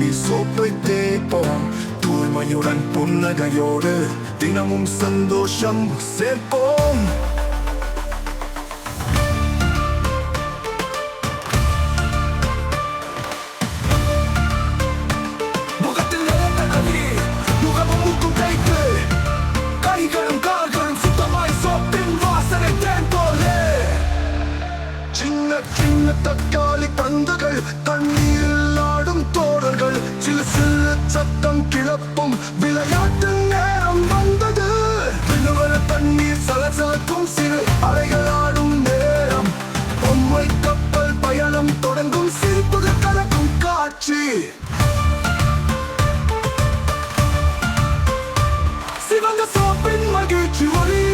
தண்ணீர் சோப்பை தேய்ப்போம். தூய்மையுடன் புன்னகையோடு தினமும் சந்தோஷம் சேர்ப்போம். முகத்தில் நிறைந்த கண்ணீர், முகமும் மூக்கும் தேய்த்து, கைகளும் கால்களும் சுத்தமாய் சோப்பின் வாசனை தேன் போலே. சின்ன சின்ன தக்காளி பந்துகள், தண்ணீரில் ஆடும் தோழர்கள், சில சிறு சத்தம் கிளப்பும் விளையாட்டு நேரம் வந்தது. விழுவர தண்ணீர் சலசலக்கும் சிறு அலைகள் ஆடும் நேரம். பொம்மை கப்பல் பயணம் தொடங்கும், சிரிப்புகள் கலக்கும் காட்சி. சிவந்த சோப்பின் மகிழ்ச்சி ஒளி,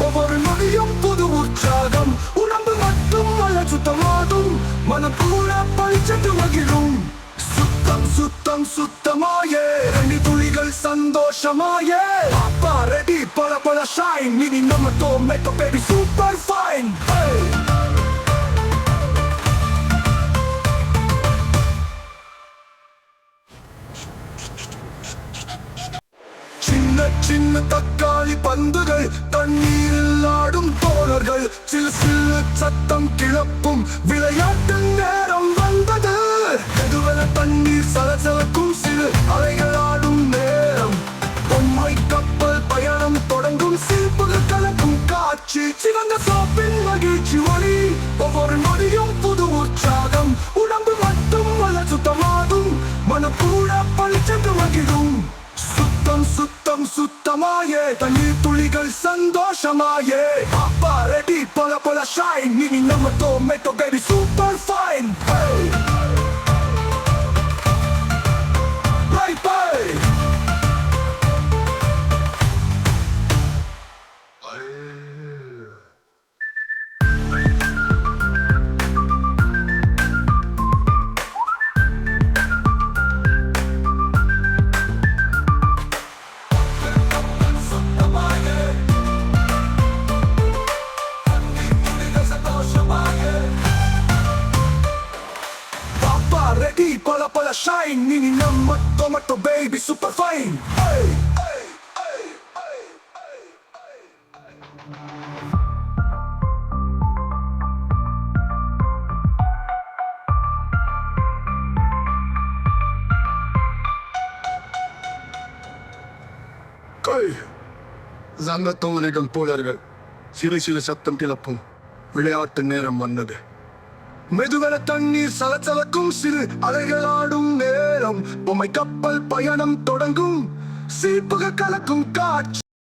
ஒவ்வொரு நொடியும் புது உற்சாகம். உடம்பு மட்டும் அல்ல சுத்தமாகும், மனம் கூட பளிச்சென்று மகிழும். சுத்தம் சுத்தம் சுத்தமாயே, ரெண்டு துளிகள் சந்தோஷமாயே. அப்பா ரெடி, பல பல ஷைன், இனி நம்ம டொமேட்டோ பேபி சூப்பர் ஃபைன். சின்ன சின்ன தக்காளி பந்துகள், தண்ணீரில் ஆடும் தோழர்கள், சில சிறு சத்தம் கிளப்பும் விளையாட்டு நேரம் வந்தது. எதுவென தண்ணீர் சலசலக்கும் சிறு அலைகள் ஆடும் நேரம். பொம்மை கப்பல் பயணம் தொடங்கும், சிரிப்புகள் கலக்கும் காட்சி. சிவந்த சோப்பின் மகிழ்ச்சி ஒளி, ஒவ்வொரு நொடியும் புது உற்சாகம். உடம்பு மட்டும் அல்ல சுத்தமாகும், மனம் கூட பளிச்சென்று மகிழும். சுத்தம் சுத்தம் சுத்தமாயே, தண்ணீர் துளிகள் சந்தோஷமாயே. அப்பா ரெடி, பல பல ஷைன், இனி நம்ம tomato baby super fine. Bye bye. Ready, pala pala shine, nini nama tomato baby super fine. Hey, hey, hey, hey, hey, hey. Kay, சங்கத்தோழர்கள் போலர்கள், சிறு சிறு சத்தம் கிளப்பும் விளையாட்டு நேரம் வந்தது. மெதுவென தண்ணீர் சலசலக்கும் சிறு அலைகள் ஆடும் நேரம். பொம்மை கப்பல் பயணம் தொடங்கும், சிரிப்புகள் கலக்கும் காட்சி.